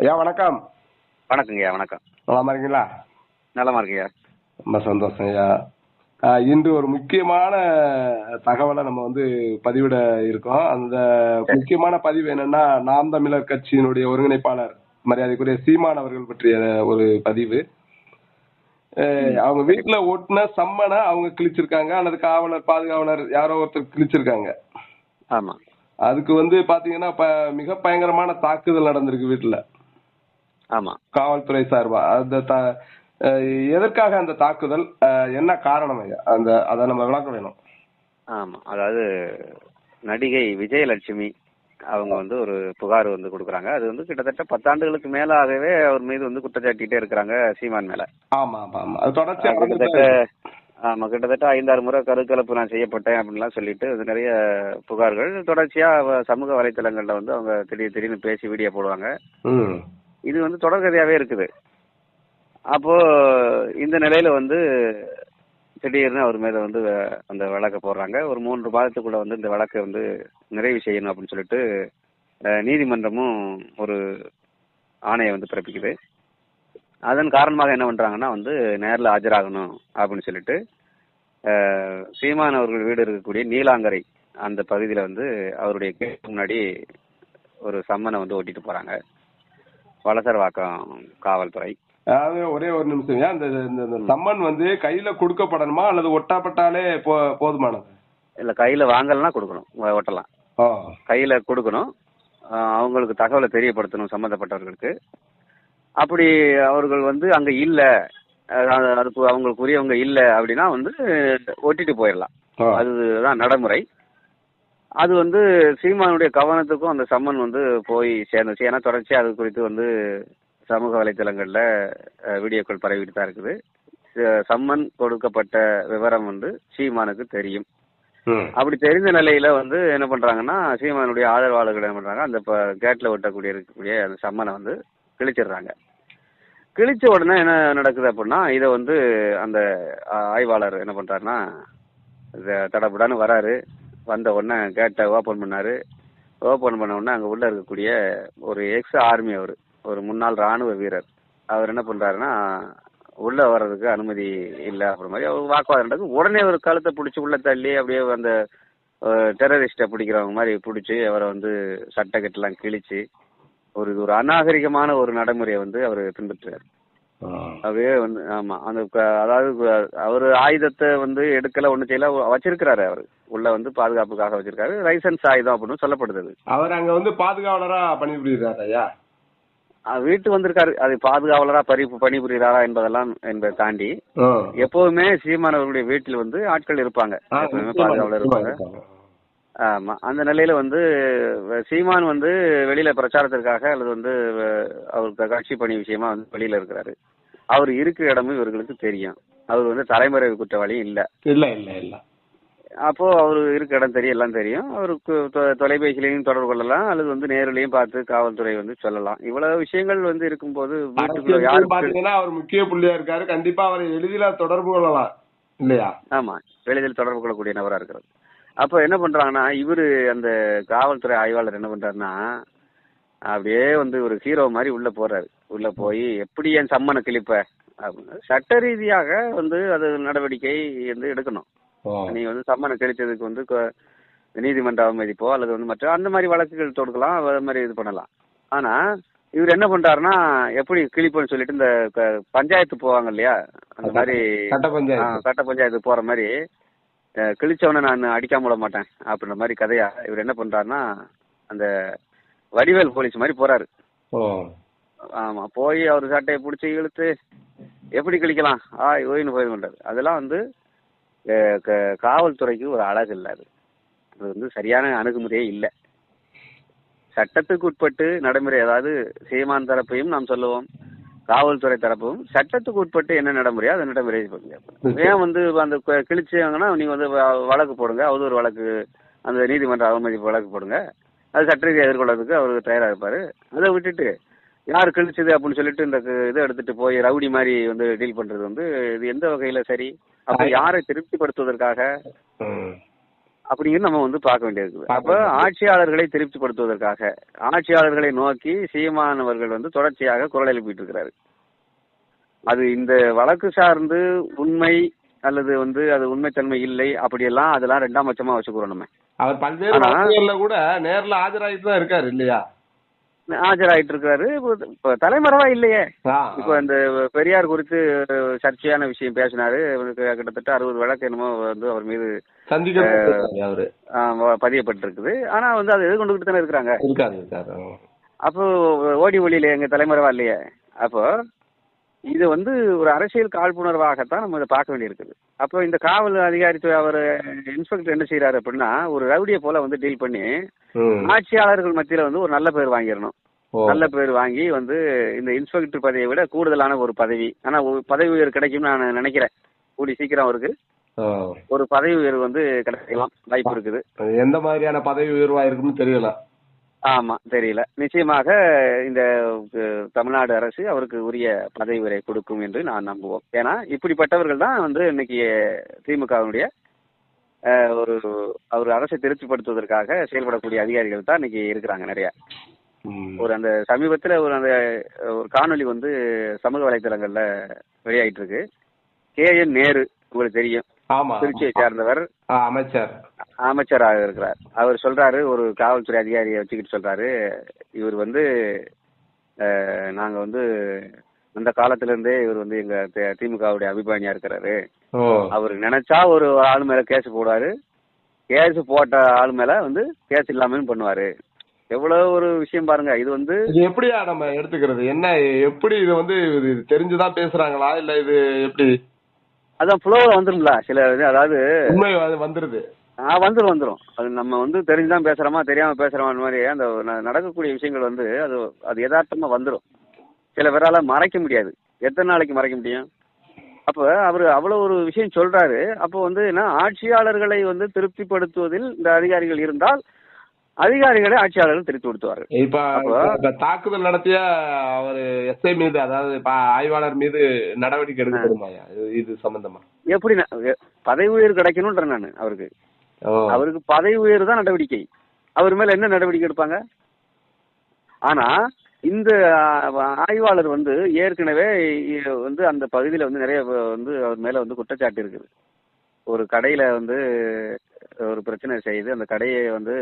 ஐயா வணக்கம். வணக்கங்கய்யா. வணக்கம். நலமா இருக்கீங்களா? நலமா இருக்கீங்க. ரொம்ப சந்தோஷம் ஐயா. இன்று ஒரு முக்கியமான தகவலை நம்ம பதிவிட இருக்கோம். அந்த முக்கியமான பதிவு என்னன்னா, நாம் தமிழர் கட்சியினுடைய ஒருங்கிணைப்பாளர் மரியாதைக்குரிய சீமான் அவர்கள் பற்றிய ஒரு பதிவு. அவங்க வீட்டுல ஓட்டுன சம்மனை அவங்க கிழிச்சிருக்காங்க, அல்லது காவலர் பாதுகாவலர் யாரோ ஒருத்தர் கிழிச்சிருக்காங்க. ஆமா. அதுக்கு பாத்தீங்கன்னா மிக பயங்கரமான தாக்குதல் நடந்திருக்கு வீட்டுல. ஆமா. காவல்துறை சார்பா எதற்காக அந்த தாக்குதல், என்ன காரணம் ஐயா? அத நம்ம விளக்க வேணும். ஆமா, அதாவது நடிகை விஜயலட்சுமி அவங்க ஒரு புகார் கொடுக்குறாங்க. அது கிட்டத்தட்ட 10 ஆண்டுகளுக்கு மேலாகவே அவர் மீது குற்றச்சாட்டிட்டே இருக்கிறாங்க சீமான் மேல. ஆமா ஆமா ஆமா, அது தொடர்ச்சியா கிட்டத்தட்ட 5-6 முறை கருக்கலப்பு நான் செய்யப்பட்டேன் அப்படின்லாம் சொல்லிட்டு நிறைய புகார்கள் தொடர்ச்சியா சமூக வலைத்தளங்கள்ல அவங்க திடீர்னு பேசி வீடியோ போடுவாங்க. இது தொடர்கதையாவே இருக்குது. அப்போ இந்த நிலையில திடீர்னு அவர் மேல அந்த வழக்கை போடுறாங்க. ஒரு 3 மாதத்துக்குள்ள இந்த வழக்கை நிறைவு செய்யணும் அப்படின்னு சொல்லிட்டு நீதிமன்றமும் ஒரு ஆணையை பிறப்பிக்குது. அதன் காரணமாக என்ன பண்றாங்கன்னா நேரில் ஆஜராகணும் அப்படின்னு சொல்லிட்டு சீமான் அவர்கள் வீடு இருக்கக்கூடிய நீலாங்கரை அந்த பகுதியில அவருடைய கேட்டு முன்னாடி ஒரு சம்மனை ஓட்டிட்டு போறாங்க வலசரவாக்கம் காவல்துறை. அதாவது ஒரே ஒரு நிமிஷம், இந்த சம்மன் கையில கொடுக்கப்படணுமா அல்லது ஒட்டாப்பட்டாலே போதுமானது? இல்ல, கையில வாங்கலன்னா கொடுக்கணும், ஒட்டலாம். கையில கொடுக்கணும், அவங்களுக்கு தகவலை தெரியப்படுத்தணும் சம்பந்தப்பட்டவர்களுக்கு. அப்படி அவர்கள் அங்க இல்ல, அதுக்கு அவங்களுக்குரியவங்க இல்ல அப்படின்னா ஒட்டிட்டு போயிடலாம். அதுதான் நடைமுறை. அது சீமானுடைய கவனத்துக்கும் அந்த சம்மன் போய் சேர்ந்துச்சு. ஏன்னா தொடர்ச்சியா அது குறித்து சமூக வலைத்தளங்கள்ல வீடியோக்கள் பரவிட்டு தான் இருக்குது. சம்மன் கொடுக்கப்பட்ட விவரம் சீமானுக்கு தெரியும். அப்படி தெரிந்த நிலையில என்ன பண்றாங்கன்னா, சீமானுடைய ஆதரவாளர்கள் என்ன பண்றாங்க, அந்த கேட்ல இருக்கக்கூடிய அந்த சம்மனை கிழிச்சிடுறாங்க. கிழிச்ச உடனே என்ன நடக்குது அப்படின்னா, இதை அந்த ஆய்வாளர் என்ன பண்றாருன்னா, தடபுடான்னு வராரு. வந்த உடனே கேட்டை ஓபன் பண்ணாரு. ஓபன் பண்ண உடனே அங்க உள்ள இருக்கக்கூடிய ஒரு எக்ஸ் ஆர்மி, ஒரு முன்னாள் ராணுவ வீரர், அவர் என்ன பண்றாருன்னா, உள்ள வர்றதுக்கு அனுமதி இல்லை அப்படின்ற மாதிரி அவர் வாக்குவாதம் நடக்குது. உடனே ஒரு கழுத்தை பிடிச்சி உள்ள தள்ளி அப்படியே அந்த டெரரிஸ்டை பிடிக்கிறவங்க மாதிரி பிடிச்சி அவரை சட்டை கட்டெல்லாம் கிழிச்சு ஒரு அநாகரிகமான ஒரு நடைமுறையை அவர் பின்பற்றுறாரு. அப்படியே ஆமா, அந்த அதாவது அவரு ஆயுதத்தை எடுக்கல, ஒண்ணு செய்யல, வச்சிருக்கிறாரு. அவரு உள்ள பாதுகாப்புக்காக வச்சிருக்காரு. லைசன்ஸ் ஆயுதம் அப்படின்னு சொல்லப்படுது. அவர் அங்க பாதுகாவலரா பணிபுரியுறாரு. வீட்டு வந்திருக்காரு, அது பாதுகாவலரா பணிபுரிகிறாரா என்பதை தாண்டி எப்பவுமே சீமான் அவர்களுடைய வீட்டில் ஆட்கள் இருப்பாங்க, எப்பவுமே பாதுகாவலர் இருப்பாங்க. ஆமா, அந்த நிலையில சீமான் வெளியில பிரச்சாரத்திற்காக அல்லது அவருக்கு கட்சி பணி விஷயமா வெளியில இருக்கிறாரு. அவர் இருக்கிற இடமும் இவர்களுக்கு தெரியும். அவர் தலைமறைவு குற்றவாளியும் இல்ல இல்ல இல்ல இல்ல. அப்போ அவரு இருக்க இடம் தெரியும், எல்லாம் தெரியும். அவருக்கு தொலைபேசியிலையும் தொடர்பு கொள்ளலாம், அல்லது நேரிலையும் பார்த்து காவல்துறை சொல்லலாம். இவ்வளவு விஷயங்கள் இருக்கும்போது வீட்டுக்குள்ள யாரு பாத்தீங்கன்னா அவர் முக்கிய புள்ளியா இருக்காரு, கண்டிப்பா அவரை எளிதில் தொடர்பு கொள்ளலாம் இல்லையா? ஆமா, எளிதில் தொடர்பு கொள்ளக்கூடிய நபரா இருக்கிறது. அப்போ என்ன பண்றாங்கன்னா, இவரு அந்த காவல்துறை ஆய்வாளர் என்ன பண்றாருன்னா, அப்படியே ஒரு ஹீரோ மாதிரி உள்ள போறாரு. உள்ள போய் எப்படி என் சம்மனை கிழிப்ப அப்படின்னு சட்ட ரீதியாக அது நடவடிக்கை எடுக்கணும். நீ சம்மனை கிழிச்சதுக்கு நீதிமன்ற அவமதிப்போ அல்லது மற்ற அந்த மாதிரி வழக்குகள் தொடுக்கலாம், அது மாதிரி இது பண்ணலாம். ஆனா இவர் என்ன பண்றாருன்னா, எப்படி கிழிப்புன்னு சொல்லிட்டு இந்த பஞ்சாயத்து போவாங்க இல்லையா, அந்த மாதிரி கட்ட பஞ்சாயத்து போற மாதிரி கிழிச்சவனை நான் அடிக்காம விட மாட்டேன் அப்படின்ற மாதிரி கதையா இவர் என்ன பண்றாருன்னா, அந்த வடிவேல் போலீஸ் மாதிரி போறாரு. ஆமா, போய் அவர் சட்டையை பிடிச்சி இழுத்து எப்படி கிழிக்கலாம் ஓய்னு போய் பண்றாரு. அதெல்லாம் காவல்துறைக்கு ஒரு அழகு இல்லை. அது சரியான அணுகுமுறையே இல்லை. சட்டத்துக்கு உட்பட்டு நடைமுறை, அதாவது சீமான் தரப்பையும் நாம் சொல்லுவோம், காவல்துறை தரப்பும் சட்டத்துக்கு உட்பட்டு என்ன நடைமுறையோ அதை நடைமுறை ஏன் அந்த கிழிச்சாங்கன்னா நீங்க வழக்கு போடுங்க, அவதூறு வழக்கு, அந்த நீதிமன்ற அவமதிப்பு வழக்கு போடுங்க, அது சட்ட ரீதியாக எதிர்கொள்றதுக்கு அவருக்கு தயாரா இருப்பாரு. அதை விட்டுட்டு யார் கிழிச்சது அப்படின்னு சொல்லிட்டு இந்த இதை எடுத்துட்டு போய் ரவுடி மாதிரி டீல் பண்றது இது எந்த வகையில சரி? அப்ப யாரை திருப்திப்படுத்துவதற்காக? அப்படிங்கிறது நம்ம வந்து பார்க்க வேண்டியது. அப்ப ஆட்சியாளர்களை திருப்திப்படுத்துவதற்காக ஆட்சியாளர்களை நோக்கி சீமானவர்கள் வந்து தொடர்ச்சியாக குரல் எழுப்பிட்டு இருக்கிறாரு. அது இந்த வழக்கு சார்ந்து உண்மை அல்லது வந்து அது உண்மைத்தன்மை இல்லை அப்படியெல்லாம் அதெல்லாம் 2ஆம் பட்சமா வச்சுக்கிறோம். நம்ம அவர் பல்வேறு வழக்குகள்ல கூட நேர்ல ஆஜராகிட்டு தான் இருக்காரு இல்லையா? ஆஜராயிட்டு இருக்காரு. இப்ப தலைமறைவா இல்லையே. இப்ப இந்த பெரியார் குறித்து சர்ச்சையான விஷயம் பேசினாரு. கிட்டத்தட்ட 60 வழக்கு என்னமோ வந்து அவர் மீது பதியப்பட்டிருக்குது. ஆனா வந்து அதை எதிர்கொண்டுகிட்டு தானே இருக்கிறாங்க. அப்போ ஓடி ஒளியில எங்க தலைமறைவா இல்லையே. அப்போ இது வந்து ஒரு அரசியல் காழ்ப்புணர்வாகத்தான் நம்ம இதை பார்க்க வேண்டியிருக்குது. அப்போ இந்த காவல் அதிகாரி அவர் இன்ஸ்பெக்டர் என்ன செய்யறாரு அப்படின்னா, ஒரு ரவுடியை போல வந்து டீல் பண்ணி ஆட்சியாளர்கள் மத்தியில வந்து ஒரு நல்ல பேர் வாங்கிடணும். நல்ல பேர் வாங்கி வந்து இந்த இன்ஸ்பெக்டர் பதவியை விட கூடுதலான ஒரு பதவி, ஆனா பதவி உயர்வு கிடைக்கும் நான் நினைக்கிறேன். கூடி சீக்கிரம் அவருக்கு ஒரு பதவி உயர்வு வந்து கிடைக்கலாம் வாய்ப்பு இருக்குது. எந்த மாதிரியான பதவி உயர்வா இருக்குன்னு தெரியல. ஆமா, தெரியல. நிச்சயமாக இந்த தமிழ்நாடு அரசு அவருக்கு உரிய பதவி உயர்வை கொடுக்கும் என்று நான் நம்புவோம். ஏன்னா இப்படிப்பட்டவர்கள் தான் வந்து இன்னைக்கு திமுகவினுடைய ஒரு அரசை திருப்திப்படுத்துவதற்காக செயல்படக்கூடிய அதிகாரிகள் தான் இன்னைக்கு இருக்கிறாங்க நிறைய. அந்த சமீபத்துல அந்த ஒரு காணொலி வந்து சமூக வலைதளங்கள்ல வெளியாயிட்டு இருக்கு. KN நேரு உங்களுக்கு தெரியும், திருச்சியை சார்ந்தவர், அமைச்சராக இருக்கிறார். அவர் சொல்றாரு, ஒரு காவல்துறை அதிகாரியை வச்சுக்கிட்டு சொல்றாரு, இவர் வந்து நாங்க வந்து அந்த காலத்துல இருந்தே இவர் வந்து எங்க திமுகவுடைய அபிமானியா இருக்கிறாரு. அவர் நினைச்சா ஒரு ஆளு மேல கேஸ் போடுவாரு, கேஸ் போட்ட ஆளு மேல வந்து கேஸ் இல்லாம பண்ணுவாரு. எவ்வளவு ஒரு விஷயம் பாருங்க. இது வந்து எப்படியா நம்ம எடுத்துக்கிறது என்ன, எப்படி இது வந்து தெரிஞ்சுதான் பேசுறாங்களா இல்ல இது எப்படி? அதான் புலோல வந்துரும்ல சில இது, அதாவது உண்மை வந்துருது. வந்துரும். அது நம்ம வந்து தெரிஞ்சுதான் பேசுறோமா தெரியாம பேசுறோமா மாதிரி அந்த நடக்கக்கூடிய விஷயங்கள் வந்து அது யதார்த்தமா வந்துடும். சில பேரால மறைக்க முடியாது. எத்தனை நாளைக்கு மறைக்க முடியும்? அப்ப அவரு அவ்வளவு ஒரு விஷயம் சொல்றாரு. அப்போ வந்து என்ன, ஆட்சியாளர்களை வந்து திருப்திப்படுத்துவதில் இந்த அதிகாரிகள் இருந்தால் அதிகாரிகளை ஆட்சியாளர்கள் திருப்தி கொடுத்துவார்கள். இப்ப தாக்குதல் நடத்திய அவர் SI மீது, அதாவது ஆய்வாளர் மீது நடவடிக்கை எடுக்கப்படுமாயா இது சம்பந்தமா? எப்படி பதவி உயர்வு கிடைக்கணும்ன்ற நான் அவருக்கு பதவி உயர்வு தான் நடவடிக்கை. அவர் மேல என்ன நடவடிக்கை எடுப்பாங்க? ஆனா இந்த ஆய்வாளர் வந்து ஏற்கனவே வந்து அந்த பகுதியில வந்து நிறைய வந்து அவர் மேல வந்து குற்றச்சாட்டு இருக்குது. ஒரு கடையில வந்து ஒரு பிரச்சனை செய்து அந்த கடையை வந்து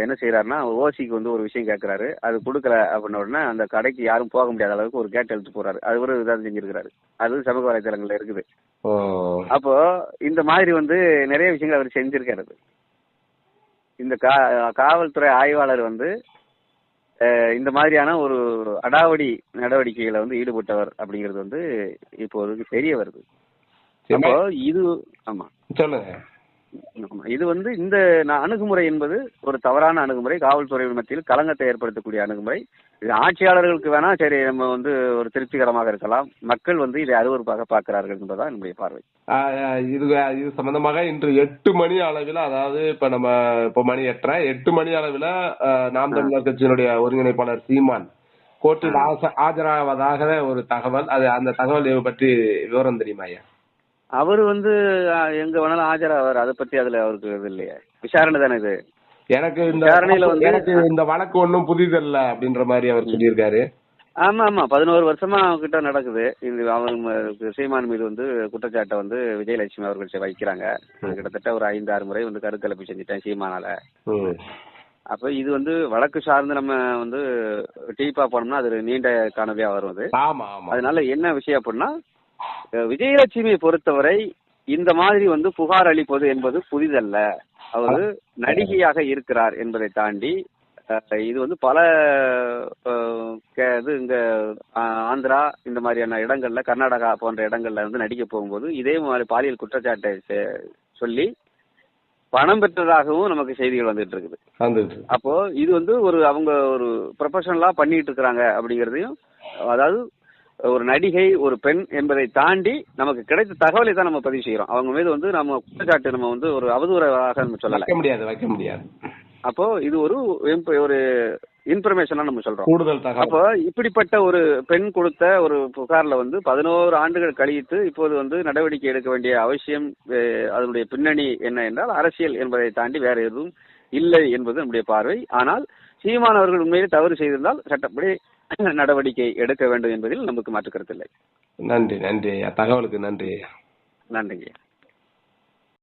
என்ன செய்யறாருன்னா, ஓசிக்கு வந்து ஒரு விஷயம் கேட்கிறாரு, அது கொடுக்கல அப்படின்ன உடனே அந்த கடைக்கு யாரும் போக முடியாத அளவுக்கு ஒரு கேட் எழுத்து போறாரு. அது ஒரு இதாக செஞ்சிருக்கிறாரு. அது சமூக வலைதளங்கள்ல இருக்குது. அப்போ இந்த மாதிரி வந்து நிறைய விஷயங்கள் அவர் செஞ்சிருக்காரு. இந்த காவல்துறை ஆய்வாளர் வந்து இந்த மாதிரியான ஒரு அடாவடி நடவடிக்கைகளை வந்து ஈடுபட்டவர் அப்படிங்கிறது வந்து இப்போதைக்கு தெரிய வருது. அப்போ இது சொல்லுங்க, இது வந்து இந்த அணுகுமுறை என்பது ஒரு தவறான அணுகுமுறை, காவல்துறை மத்தியில் களங்கத்தை ஏற்படுத்தக்கூடிய அணுகுமுறை. இது ஆட்சியாளர்களுக்கு வேணா சரி நம்ம வந்து ஒரு திருப்திகரமாக இருக்கலாம், மக்கள் வந்து இதை அருவருப்பாக பார்க்கிறார்கள் என்பதுதான் என்னுடைய பார்வை. இது சம்பந்தமாக இன்று 8 மணி அளவில், அதாவது இப்ப நம்ம மணி 8 மணி அளவில் நாம் தமிழர் கட்சியினுடைய ஒருங்கிணைப்பாளர் சீமான் கோர்ட்டில் ஆஜராவதாக ஒரு தகவல். அது அந்த தகவல் பற்றி விவரம் தெரியுமா ஐயா? அவரு வந்து எங்க வேணாலும் ஆஜராவார். அதை பத்தி அதுல அவருக்கு இது இல்லையா, விசாரணை தானே இது. எனக்கு இந்த வழக்கு ஒன்றும் புதிதல்ல அப்படின்ற மாதிரி அவர் சொல்லியிருக்காரு. ஆமா 11 வருஷமா கிட்ட நடக்குது. இது அவங்க சீமான் மீது வந்து குற்றச்சாட்டை வந்து விஜயலட்சுமி அவர்கள் வைக்கிறாங்க. கிட்டத்தட்ட ஒரு 5-6 முறை வந்து கருக்கலைப்பு செஞ்சுட்டேன் சீமானால. அப்ப இது வந்து வழக்கு சார்ந்து நம்ம வந்து டீப்பா போனோம்னா அது நீண்ட காணொலியா வரும். அது அதனால என்ன விஷயம் அப்படின்னா, விஜயலட்சுமியை பொறுத்தவரை இந்த மாதிரி வந்து புகார் அளிப்பது என்பது புதிதல்ல. அவர் நடிகையாக இருக்கிறார் என்பதை தாண்டி இது வந்து பல இங்க ஆந்திரா இந்த மாதிரியான இடங்கள்ல, கர்நாடகா போன்ற இடங்கள்ல வந்து நடிக்க போகும்போது இதே மாதிரி பாலியல் குற்றச்சாட்டை சொல்லி பணம் பெற்றதாகவும் நமக்கு செய்திகள் வந்துட்டு இருக்குது. அப்போ இது வந்து அவங்க ஒரு ப்ரொஃபஷனலா பண்ணிட்டு இருக்கிறாங்க அப்படிங்கறதையும், அதாவது ஒரு நடிகை ஒரு பெண் என்பதை தாண்டி நமக்கு கிடைத்த தகவலை தான் நம்ம பதிவு செய்யறோம். அவங்க மீது வந்து நம்ம குற்றச்சாட்டு நம்ம வந்து ஒரு அவதூறாக நம்ம சொல்லல, வைக்க முடியாது. அப்போ இது ஒரு இன்ஃபர்மேஷனா நம்ம சொல்றோம். கூடுதல் தகவல். அப்போ இப்படிப்பட்ட ஒரு பெண் கொடுத்த ஒரு புகார்ல வந்து 11 ஆண்டுகள் கழித்து இப்போது வந்து நடவடிக்கை எடுக்க வேண்டிய அவசியம், அதனுடைய பின்னணி என்ன என்றால் அரசியல் என்பதை தாண்டி வேற எதுவும் இல்லை என்பது நம்முடைய பார்வை. ஆனால் சீமான் அவர்கள் உண்மையிலே தவறு செய்திருந்தால் சட்டப்படி நடவடிக்கை எடுக்க வேண்டும் என்பதில் நமக்கு மாற்று கருத்து இல்லை. நன்றி நன்றி ஐயா, தகவலுக்கு நன்றி. நன்றிங்க.